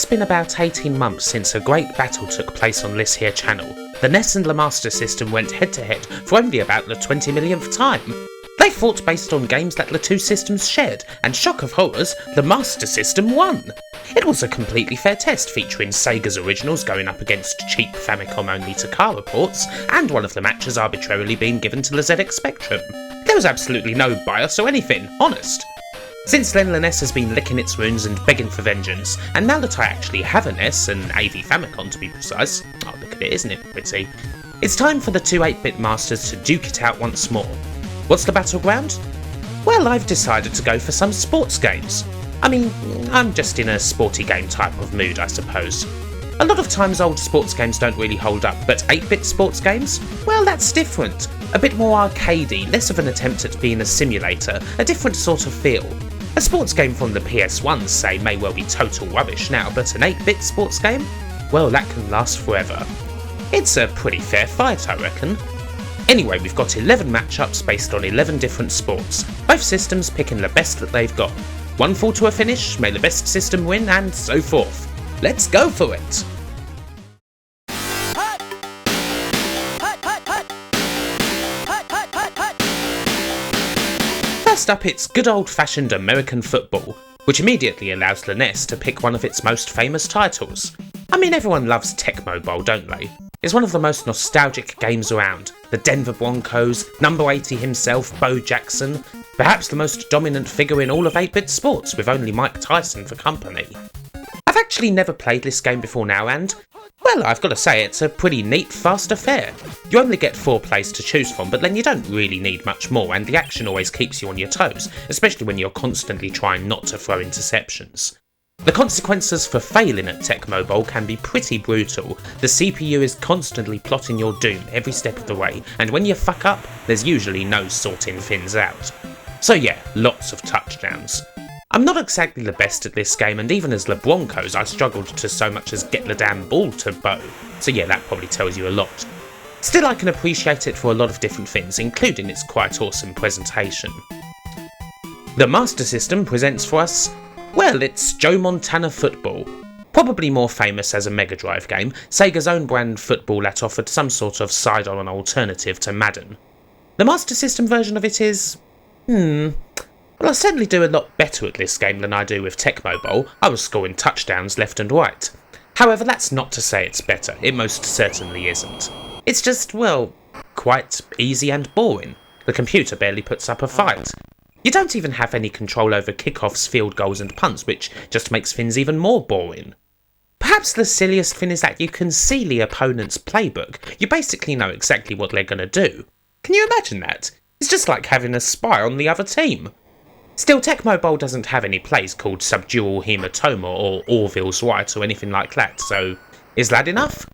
been about 18 months since a great battle took place on this here channel. The NES and the Master System went head to head for only about the 20 millionth time. They fought based on games that the two systems shared, and shock of horrors, the Master System won! It was a completely fair test, featuring Sega's originals going up against cheap Famicom-only Takara ports, and one of the matches arbitrarily being given to the ZX Spectrum. There was absolutely no bias or anything, honest. Since then, the NES has been licking its wounds and begging for vengeance, and now that I actually have a NES, an AV Famicom to be precise, oh look at it, isn't it pretty? It's time for the two 8-bit masters to duke it out once more. What's the battleground? Well, I've decided to go for some sports games. I mean, I'm just in a sporty game type of mood, I suppose. A lot of times old sports games don't really hold up, but 8-bit sports games? Well, that's different. A bit more arcadey, less of an attempt at being a simulator, a different sort of feel. A sports game from the PS1, say, may well be total rubbish now, but an 8-bit sports game? Well, that can last forever. It's a pretty fair fight, I reckon. Anyway, we've got 11 matchups based on 11 different sports, both systems picking the best that they've got. One fall to a finish, may the best system win, and so forth. Let's go for it! First up, it's good old-fashioned American football, which immediately allows the NES to pick one of its most famous titles. I mean, everyone loves Tecmo Bowl, don't they? It's one of the most nostalgic games around. The Denver Broncos, number 80 himself, Bo Jackson, perhaps the most dominant figure in all of 8-bit sports, with only Mike Tyson for company. I've actually never played this game before now, and, well, I've got to say, it's a pretty neat, fast affair. You only get 4 plays to choose from, but then you don't really need much more, and the action always keeps you on your toes, especially when you're constantly trying not to throw interceptions. The consequences for failing at Tecmo Bowl can be pretty brutal. The CPU is constantly plotting your doom every step of the way, and when you fuck up, there's usually no sorting things out. So yeah, lots of touchdowns. I'm not exactly the best at this game, and even as the Broncos I struggled to so much as get the damn ball to Bo, so yeah, that probably tells you a lot. Still, I can appreciate it for a lot of different things, including its quite awesome presentation. The Master System presents for us, well, it's Joe Montana Football. Probably more famous as a Mega Drive game, Sega's own brand football that offered some sort of side-on alternative to Madden. The Master System version of it is... well, I certainly do a lot better at this game than I do with Tecmo Bowl. I was scoring touchdowns left and right. However, that's not to say it's better, it most certainly isn't. It's just, well, quite easy and boring. The computer barely puts up a fight. You don't even have any control over kickoffs, field goals and punts, which just makes things even more boring. Perhaps the silliest thing is that you can see the opponent's playbook. You basically know exactly what they're going to do. Can you imagine that? It's just like having a spy on the other team. Still, Tecmo Bowl doesn't have any plays called Subdural Hematoma or Orville's Right or anything like that, so is that enough?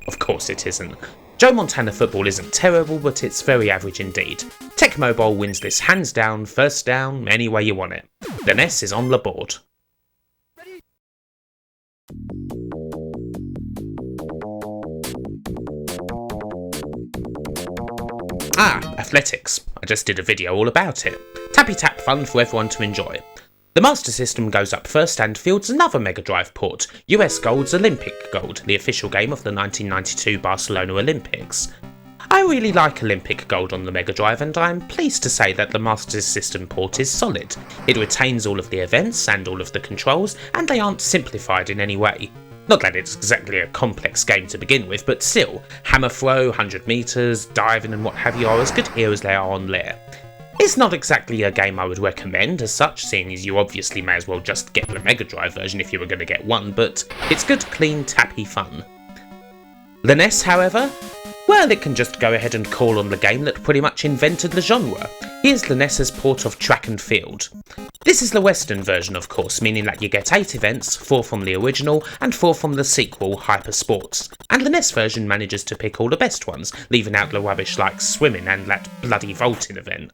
Of course it isn't. Joe Montana Football isn't terrible, but it's very average indeed. Tecmo Bowl wins this hands down, first down, any way you want it. The NES is on the board. Athletics. I just did a video all about it. Tappy tap fun for everyone to enjoy. The Master System goes up first and fields another Mega Drive port, US Gold's Olympic Gold, the official game of the 1992 Barcelona Olympics. I really like Olympic Gold on the Mega Drive, and I'm pleased to say that the Master System port is solid. It retains all of the events and all of the controls, and they aren't simplified in any way. Not that it's exactly a complex game to begin with, but still, hammer throw, 100 metres, diving and what have you are as good here as they are on there. It's not exactly a game I would recommend as such, seeing as you obviously may as well just get the Mega Drive version if you were going to get one, but it's good, clean, tappy fun. The NES, however? Well, it can just go ahead and call on the game that pretty much invented the genre. Here's the NES's port of Track and Field. This is the Western version, of course, meaning that you get 8 events, 4 from the original and 4 from the sequel, Hyper Sports, and the NES version manages to pick all the best ones, leaving out the rubbish like swimming and that bloody vaulting event.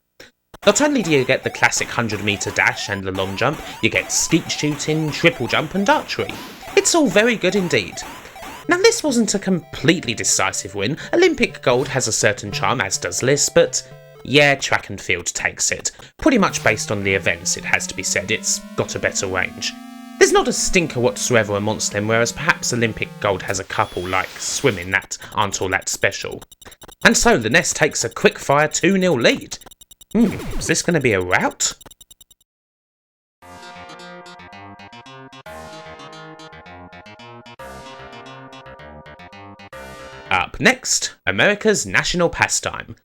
Not only do you get the classic 100-metre dash and the long jump, you get skeet shooting, triple jump and archery. It's all very good indeed. Now this wasn't a completely decisive win. Olympic Gold has a certain charm, as does this, but yeah, Track and Field takes it. Pretty much based on the events, it has to be said, it's got a better range. There's not a stinker whatsoever amongst them, whereas perhaps Olympic gold has a couple, like swimming, that aren't all that special. And so the NES takes a quick-fire 2-0 lead. Is this going to be a rout? Up next, America's national pastime.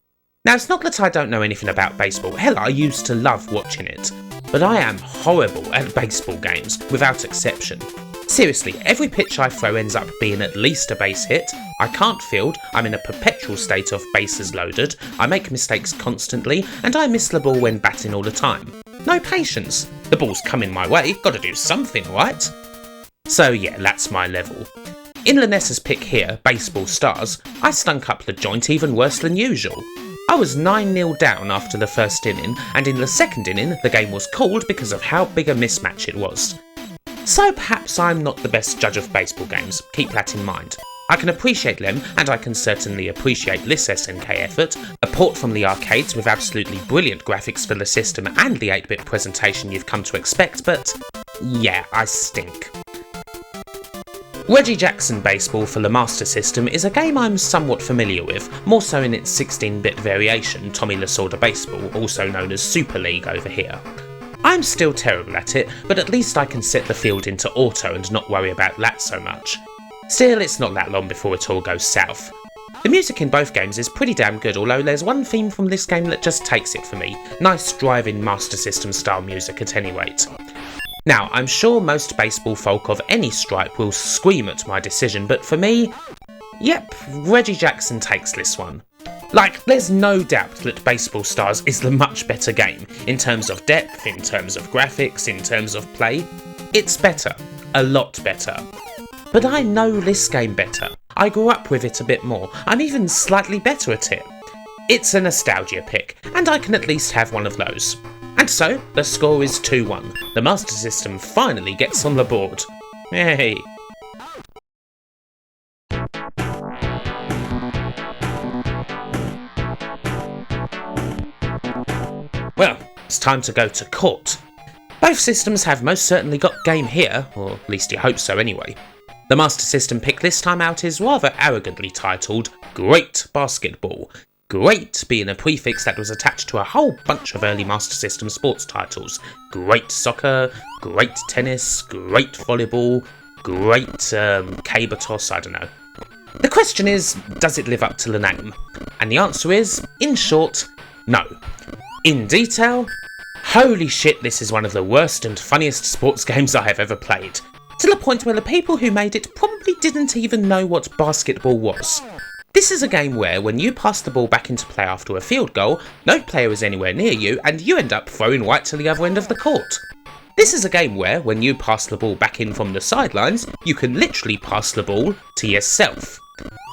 Now, it's not that I don't know anything about baseball. Hell, I used to love watching it. But I am horrible at baseball games, without exception. Seriously, every pitch I throw ends up being at least a base hit, I can't field, I'm in a perpetual state of bases loaded, I make mistakes constantly, and I miss the ball when batting all the time. No patience. The ball's coming my way, gotta do something, right? So yeah, that's my level. In Lanessa's pick here, Baseball Stars, I stunk up the joint even worse than usual. I was 9-0 down after the first inning, and in the second inning the game was called because of how big a mismatch it was. So perhaps I'm not the best judge of baseball games, keep that in mind. I can appreciate them, and I can certainly appreciate this SNK effort, a port from the arcades with absolutely brilliant graphics for the system and the 8-bit presentation you've come to expect, but yeah, I stink. Reggie Jackson Baseball for the Master System is a game I'm somewhat familiar with, more so in its 16-bit variation, Tommy Lasorda Baseball, also known as Super League over here. I'm still terrible at it, but at least I can set the field into auto and not worry about that so much. Still, it's not that long before it all goes south. The music in both games is pretty damn good, although there's one theme from this game that just takes it for me. Nice driving Master System style music at any rate. Now, I'm sure most baseball folk of any stripe will scream at my decision, but for me, yep, Reggie Jackson takes this one. Like, there's no doubt that Baseball Stars is the much better game, in terms of depth, in terms of graphics, in terms of play. It's better. A lot better. But I know this game better. I grew up with it a bit more. I'm even slightly better at it. It's a nostalgia pick, and I can at least have one of those. And so, the score is 2-1. The Master System finally gets on the board. Hey! Well, it's time to go to court. Both systems have most certainly got game here, or at least you hope so anyway. The Master System pick this time out is rather arrogantly titled Great Basketball. Great being a prefix that was attached to a whole bunch of early Master System sports titles. Great Soccer, Great Tennis, Great Volleyball, Great Caber Toss, I don't know. The question is, does it live up to the name? And the answer is, in short, no. In detail, holy shit, this is one of the worst and funniest sports games I have ever played. To the point where the people who made it probably didn't even know what basketball was. This is a game where, when you pass the ball back into play after a field goal, no player is anywhere near you and you end up throwing right to the other end of the court. This is a game where, when you pass the ball back in from the sidelines, you can literally pass the ball to yourself.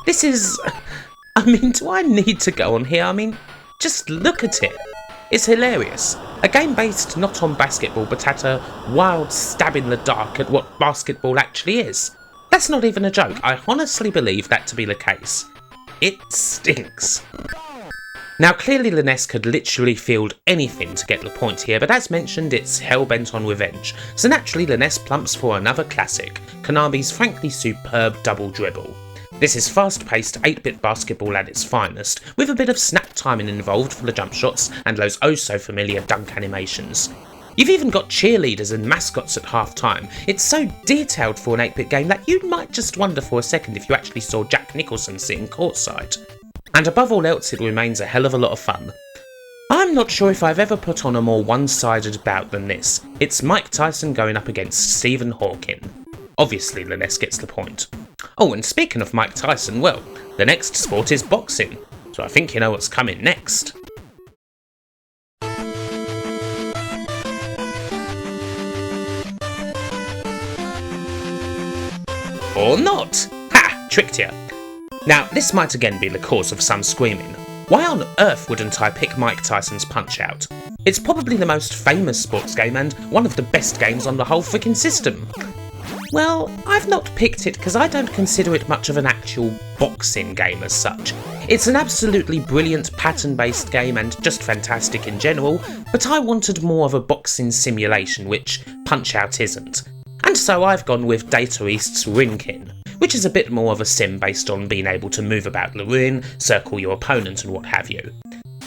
This is... I mean, do I need to go on here? I mean, just look at it. It's hilarious. A game based not on basketball but at a wild stab in the dark at what basketball actually is. That's not even a joke. I honestly believe that to be the case. It stinks. Now clearly the NES could literally field anything to get the point here, but as mentioned it's hell-bent on revenge, so naturally the NES plumps for another classic, Konami's frankly superb Double Dribble. This is fast-paced 8-bit basketball at its finest, with a bit of snap timing involved for the jump shots and those oh-so-familiar dunk animations. You've even got cheerleaders and mascots at half-time. It's so detailed for an 8-bit game that you might just wonder for a second if you actually saw Jack Nicholson sitting courtside. And above all else, it remains a hell of a lot of fun. I'm not sure if I've ever put on a more one-sided bout than this. It's Mike Tyson going up against Stephen Hawking. Obviously, the NES gets the point. Oh, and speaking of Mike Tyson, well, the next sport is boxing, so I think you know what's coming next. Or not! Ha! Tricked you. Now, this might again be the cause of some screaming. Why on earth wouldn't I pick Mike Tyson's Punch-Out? It's probably the most famous sports game and one of the best games on the whole freaking system. Well, I've not picked it because I don't consider it much of an actual boxing game as such. It's an absolutely brilliant pattern-based game and just fantastic in general, but I wanted more of a boxing simulation, which Punch-Out isn't. And and so I've gone with Data East's Rinkin, which is a bit more of a sim based on being able to move about the ring, circle your opponent and what have you.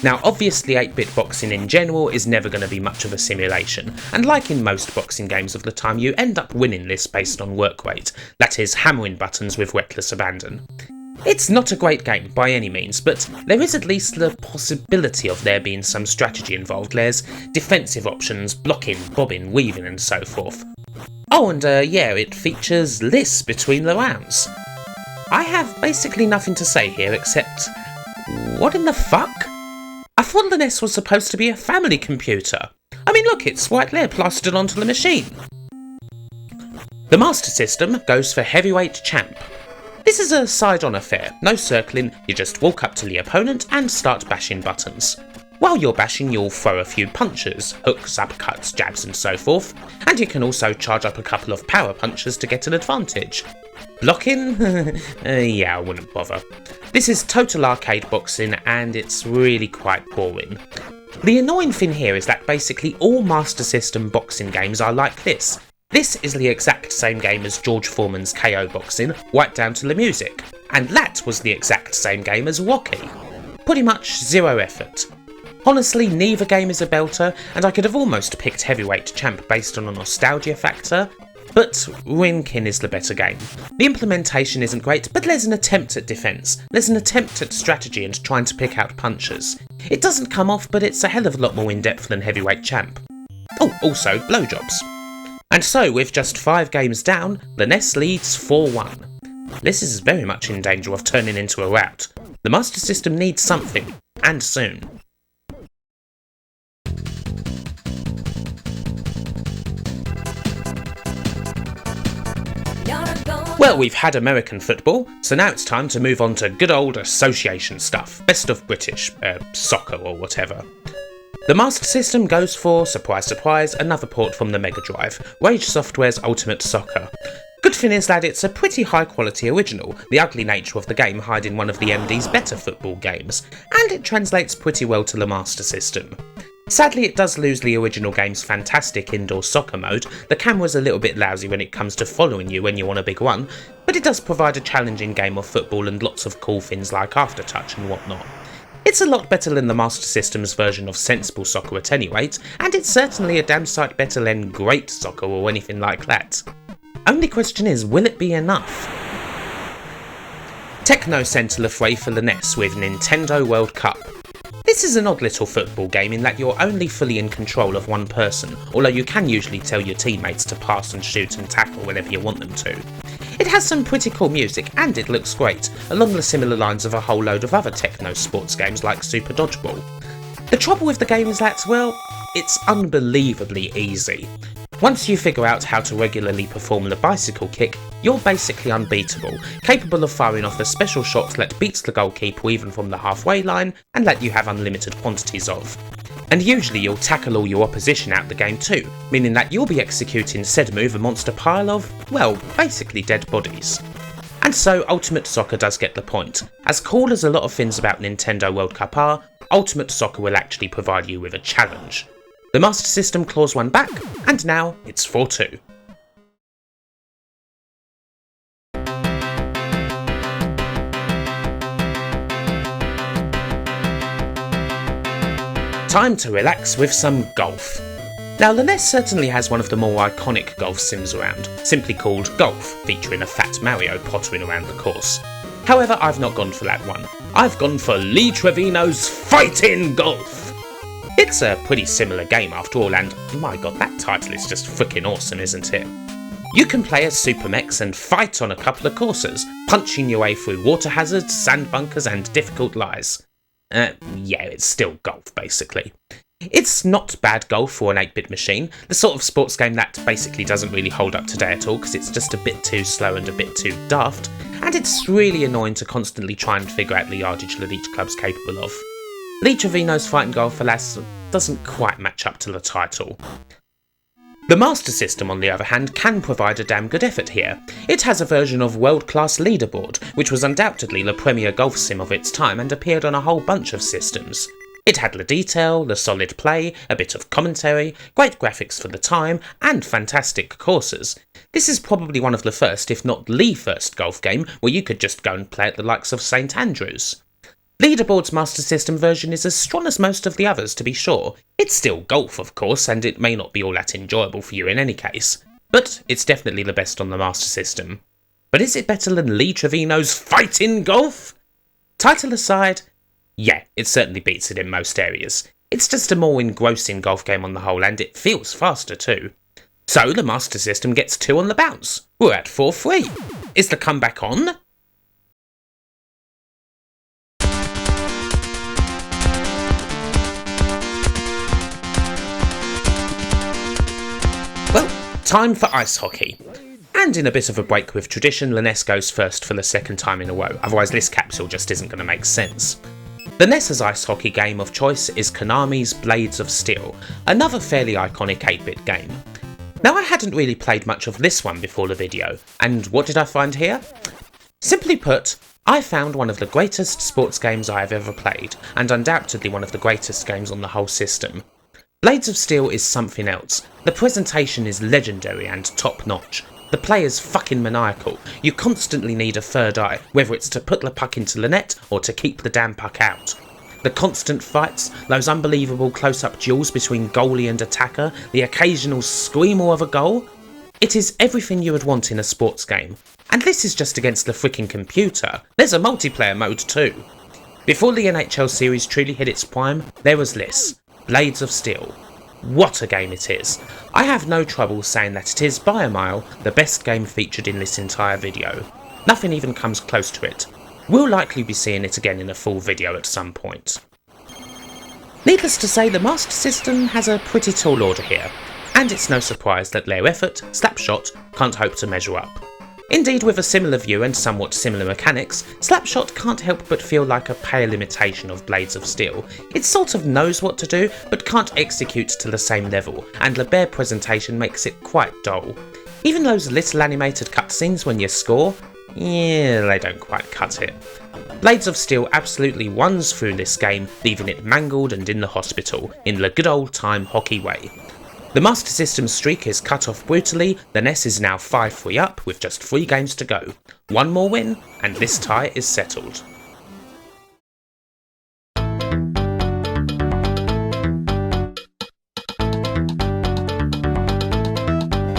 Now obviously 8-bit boxing in general is never going to be much of a simulation, and like in most boxing games of the time you end up winning this based on work rate, that is hammering buttons with reckless abandon. It's not a great game by any means, but there is at least the possibility of there being some strategy involved. There's defensive options, blocking, bobbing, weaving and so forth. Oh, and yeah, it features lists between the rounds. I have basically nothing to say here except, what in the fuck? I thought the NES was supposed to be a family computer. I mean look, it's right there plastered onto the machine. The Master System goes for Heavyweight Champ. This is a side-on affair, no circling, you just walk up to the opponent and start bashing buttons. While you're bashing you'll throw a few punches, hooks, uppercuts, jabs and so forth, and you can also charge up a couple of power punches to get an advantage. Blocking? Yeah, I wouldn't bother. This is total arcade boxing and it's really quite boring. The annoying thing here is that basically all Master System boxing games are like this. This is the exact same game as George Foreman's KO boxing, right down to the music, and that was the exact same game as Rocky. Pretty much zero effort. Honestly, neither game is a belter, and I could have almost picked Heavyweight Champ based on a nostalgia factor, but Rinkin is the better game. The implementation isn't great, but there's an attempt at defence, there's an attempt at strategy and trying to pick out punches. It doesn't come off, but it's a hell of a lot more in-depth than Heavyweight Champ. Oh, also, blowjobs. And so, with just 5 games down, the NES leads 4-1. This is very much in danger of turning into a rout. The Master System needs something, and soon. Well, we've had American football, so now it's time to move on to good old association stuff. Best of British, soccer or whatever. The Master System goes for, surprise surprise, another port from the Mega Drive, Rage Software's Ultimate Soccer. Good thing is that it's a pretty high quality original, the ugly nature of the game hiding one of the MD's better football games, and it translates pretty well to the Master System. Sadly it does lose the original game's fantastic indoor soccer mode, the camera's a little bit lousy when it comes to following you when you want a big run, but it does provide a challenging game of football and lots of cool things like aftertouch and whatnot. It's a lot better than the Master System's version of sensible soccer at any rate, and it's certainly a damn sight better than great soccer or anything like that. Only question is, will it be enough? Tecmo sent a lethway for the NES with Nintendo World Cup. This is an odd little football game in that you're only fully in control of one person, although you can usually tell your teammates to pass and shoot and tackle whenever you want them to. It has some pretty cool music and it looks great, along the similar lines of a whole load of other Tecmo sports games like Super Dodgeball. The trouble with the game is that, well, it's unbelievably easy. Once you figure out how to regularly perform the bicycle kick, you're basically unbeatable, capable of firing off a special shot that beats the goalkeeper even from the halfway line and that you have unlimited quantities of. And usually you'll tackle all your opposition out the game too, meaning that you'll be executing said move amongst a pile of, well, basically dead bodies. And so Ultimate Soccer does get the point. As cool as a lot of things about Nintendo World Cup are, Ultimate Soccer will actually provide you with a challenge. The Master System claws one back, and now it's 4-2. Time to relax with some golf. Now the NES certainly has one of the more iconic golf sims around, simply called Golf, featuring a fat Mario pottering around the course. However, I've not gone for that one. I've gone for Lee Trevino's Fightin' Golf! It's a pretty similar game after all, and my god, that title is just freaking awesome, isn't it? You can play as Super Mechs and fight on a couple of courses, punching your way through water hazards, sand bunkers and difficult lies. Yeah, it's still golf, basically. It's not bad golf for an 8-bit machine, the sort of sports game that basically doesn't really hold up today at all because it's just a bit too slow and a bit too daft, and it's really annoying to constantly try and figure out the yardage that each club's capable of. Lee Trevino's Fightin' Golf, alas, doesn't quite match up to the title. The Master System, on the other hand, can provide a damn good effort here. It has a version of World Class Leaderboard, which was undoubtedly the premier golf sim of its time and appeared on a whole bunch of systems. It had the detail, the solid play, a bit of commentary, great graphics for the time, and fantastic courses. This is probably one of the first, if not the first golf game where you could just go and play at the likes of St Andrews. Leaderboard's Master System version is as strong as most of the others, to be sure. It's still golf, of course, and it may not be all that enjoyable for you in any case, but it's definitely the best on the Master System. But is it better than Lee Trevino's Fightin' Golf? Title aside, yeah, it certainly beats it in most areas. It's just a more engrossing golf game on the whole, and it feels faster too. So the Master System gets 2 on the bounce. We're at 4-3. Is the comeback on? Well, time for ice hockey. And in a bit of a break with tradition, the NES goes first for the second time in a row, otherwise this capsule just isn't going to make sense. The NES's ice hockey game of choice is Konami's Blades of Steel, another fairly iconic 8-bit game. Now I hadn't really played much of this one before the video, and what did I find here? Simply put, I found one of the greatest sports games I have ever played, and undoubtedly one of the greatest games on the whole system. Blades of Steel is something else. The presentation is legendary and top-notch. The play is fucking maniacal. You constantly need a third eye, whether it's to put the puck into the net or to keep the damn puck out. The constant fights, those unbelievable close-up duels between goalie and attacker, the occasional screamer of a goal. It is everything you would want in a sports game. And this is just against the freaking computer. There's a multiplayer mode too. Before the NHL series truly hit its prime, there was this. Blades of Steel. What a game it is. I have no trouble saying that it is, by a mile, the best game featured in this entire video. Nothing even comes close to it. We'll likely be seeing it again in a full video at some point. Needless to say, the Master System has a pretty tall order here, and it's no surprise that their effort, Slapshot, can't hope to measure up. Indeed, with a similar view and somewhat similar mechanics, Slapshot can't help but feel like a pale imitation of Blades of Steel. It sort of knows what to do, but can't execute to the same level, and the bare presentation makes it quite dull. Even those little animated cutscenes when you score, yeah, they don't quite cut it. Blades of Steel absolutely runs through this game, leaving it mangled and in the hospital, in the good old time hockey way. The Master System's streak is cut off brutally, the NES is now 5-3 up with just 3 games to go. One more win, and this tie is settled.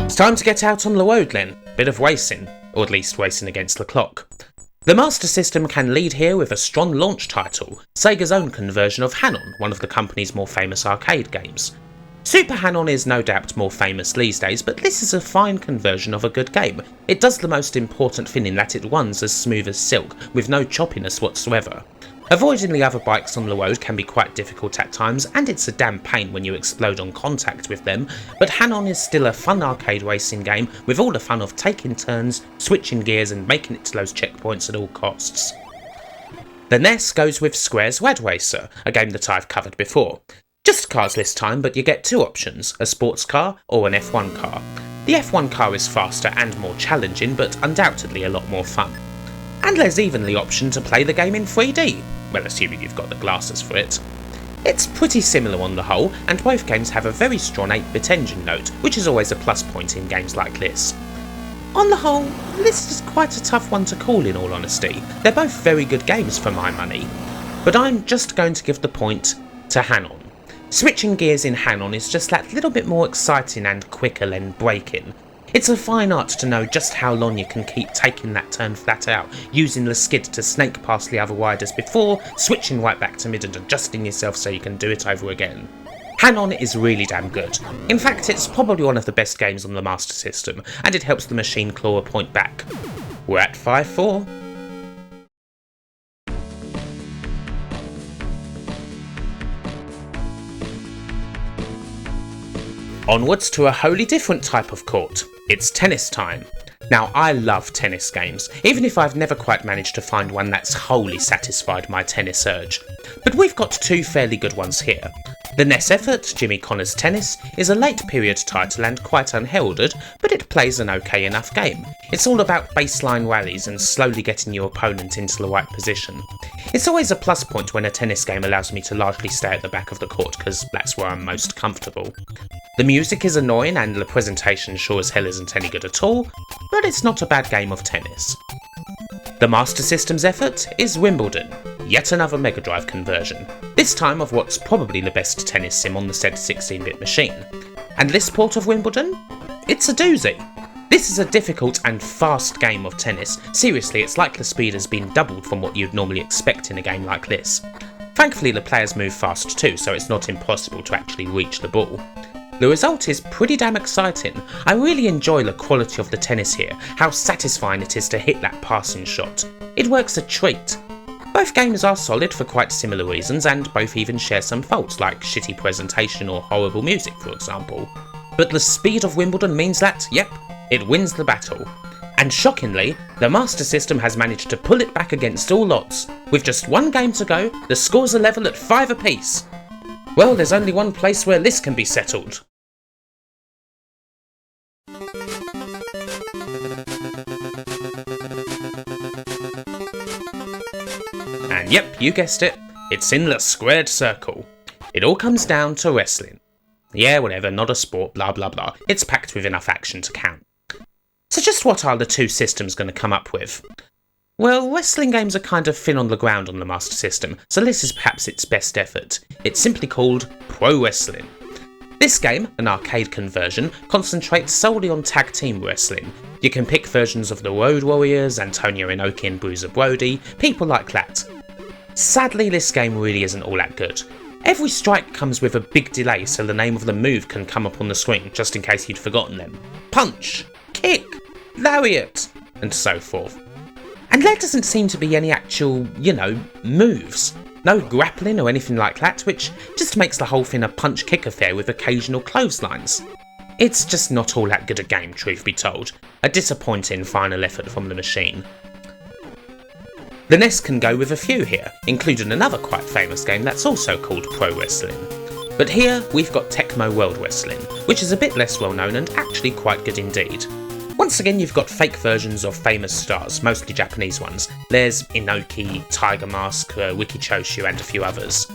It's time to get out on the road then. Bit of racing, or at least racing against the clock. The Master System can lead here with a strong launch title, Sega's own conversion of Hanon, one of the company's more famous arcade games. Super Hanon is no doubt more famous these days, but this is a fine conversion of a good game. It does the most important thing in that it runs as smooth as silk, with no choppiness whatsoever. Avoiding the other bikes on the road can be quite difficult at times, and it's a damn pain when you explode on contact with them, but Hanon is still a fun arcade racing game with all the fun of taking turns, switching gears and making it to those checkpoints at all costs. The NES goes with Square's Rad Racer, a game that I've covered before. Just cars this time, but you get 2 options, a sports car or an F1 car. The F1 car is faster and more challenging, but undoubtedly a lot more fun. And there's even the option to play the game in 3D, well assuming you've got the glasses for it. It's pretty similar on the whole, and both games have a very strong 8-bit engine note, which is always a plus point in games like this. On the whole, this is quite a tough one to call in all honesty. They're both very good games for my money. But I'm just going to give the point to Hanon. Switching gears in Hanon is just that little bit more exciting and quicker than braking. It's a fine art to know just how long you can keep taking that turn flat out, using the skid to snake past the other riders before switching right back to mid and adjusting yourself so you can do it over again. Hanon is really damn good. In fact, it's probably one of the best games on the Master System, and it helps the machine claw a point back. We're at 5-4. Onwards to a wholly different type of court. It's tennis time. Now, I love tennis games, even if I've never quite managed to find one that's wholly satisfied my tennis urge. But we've got 2 fairly good ones here. The NES effort, Jimmy Connor's Tennis, is a late period title and quite unheralded, but it plays an okay enough game. It's all about baseline rallies and slowly getting your opponent into the right position. It's always a plus point when a tennis game allows me to largely stay at the back of the court because that's where I'm most comfortable. The music is annoying and the presentation sure as hell isn't any good at all, but it's not a bad game of tennis. The Master System's effort is Wimbledon, yet another Mega Drive conversion, this time of what's probably the best tennis sim on the said 16-bit machine. And this port of Wimbledon? It's a doozy. This is a difficult and fast game of tennis. Seriously, it's like the speed has been doubled from what you'd normally expect in a game like this. Thankfully the players move fast too, so it's not impossible to actually reach the ball. The result is pretty damn exciting. I really enjoy the quality of the tennis here, how satisfying it is to hit that passing shot. It works a treat. Both games are solid for quite similar reasons, and both even share some faults like shitty presentation or horrible music, for example. But the speed of Wimbledon means that, yep, it wins the battle. And shockingly, the Master System has managed to pull it back against all odds. With just one game to go, the scores are level at 5 apiece. Well, there's only one place where this can be settled. And yep, you guessed it, it's in the squared circle. It all comes down to wrestling. Yeah, whatever, not a sport, blah blah blah, it's packed with enough action to count. So just what are the two systems going to come up with? Well, wrestling games are kind of thin on the ground on the Master System, so this is perhaps its best effort. It's simply called Pro Wrestling. This game, an arcade conversion, concentrates solely on tag team wrestling. You can pick versions of the Road Warriors, Antonio Inoki and Bruiser Brody, people like that. Sadly, this game really isn't all that good. Every strike comes with a big delay so the name of the move can come up on the screen just in case you'd forgotten them. Punch, kick, lariat, and so forth. And there doesn't seem to be any actual, moves. No grappling or anything like that, which just makes the whole thing a punch-kick affair with occasional clotheslines. It's just not all that good a game, truth be told. A disappointing final effort from the machine. The NES can go with a few here, including another quite famous game that's also called Pro Wrestling. But here we've got Tecmo World Wrestling, which is a bit less well known and actually quite good indeed. Once again, you've got fake versions of famous stars, mostly Japanese ones. There's Inoki, Tiger Mask, Wiki Choshu and a few others.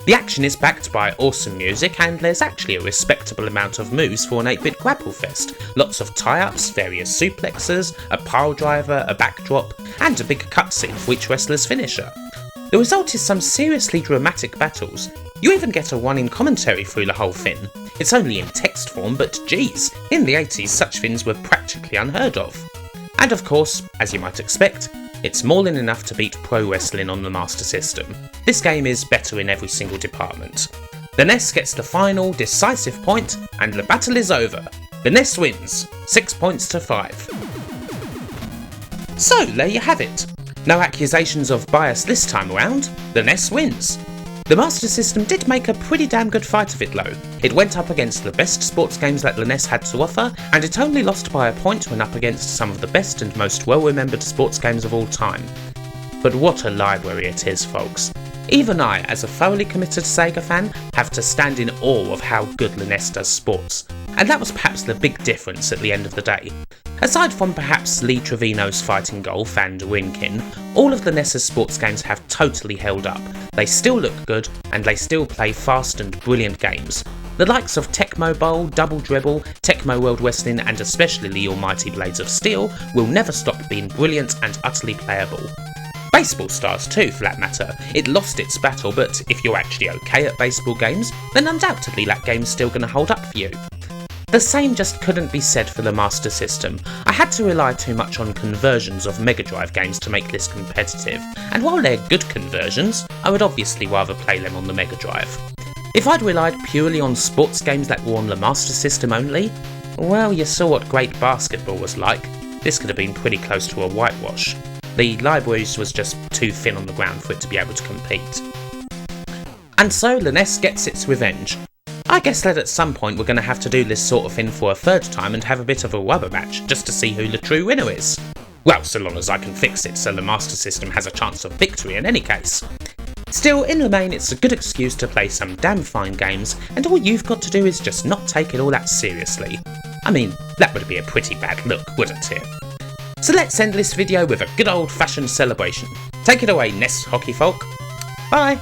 The action is backed by awesome music, and there's actually a respectable amount of moves for an 8-bit grapple fest. Lots of tie-ups, various suplexes, a pile driver, a backdrop, and a big cutscene for each wrestler's finisher. The result is some seriously dramatic battles. You even get a running commentary through the whole thing. It's only in text form, but geez, in the 80s such things were practically unheard of. And of course, as you might expect, it's more than enough to beat Pro Wrestling on the Master System. This game is better in every single department. The NES gets the final, decisive point, and the battle is over. The NES wins, 6 points to 5. So there you have it. No accusations of bias this time around, the NES wins. The Master System did make a pretty damn good fight of it though. It went up against the best sports games that the NES had to offer, and it only lost by a point when up against some of the best and most well-remembered sports games of all time. But what a library it is, folks. Even I, as a thoroughly committed Sega fan, have to stand in awe of how good the NES does sports, and that was perhaps the big difference at the end of the day. Aside from perhaps Lee Trevino's Fighting Golf and Winkin, all of the NES's sports games have totally held up. They still look good, and they still play fast and brilliant games. The likes of Tecmo Bowl, Double Dribble, Tecmo World Wrestling and especially the almighty Blades of Steel will never stop being brilliant and utterly playable. Baseball Stars too, for that matter. It lost its battle, but if you're actually okay at baseball games, then undoubtedly that game's still going to hold up for you. The same just couldn't be said for the Master System. I had to rely too much on conversions of Mega Drive games to make this competitive, and while they're good conversions, I would obviously rather play them on the Mega Drive. If I'd relied purely on sports games that were on the Master System only, well, you saw what great basketball was like. This could have been pretty close to a whitewash. The libraries was just too thin on the ground for it to be able to compete. And so the NES gets its revenge. I guess that at some point we're going to have to do this sort of thing for a third time and have a bit of a rubber match just to see who the true winner is. Well, so long as I can fix it so the Master System has a chance of victory in any case. Still, in the main, it's a good excuse to play some damn fine games, and all you've got to do is just not take it all that seriously. I mean, that would be a pretty bad look, wouldn't it? So let's end this video with a good old fashioned celebration. Take it away, NES hockey folk. Bye!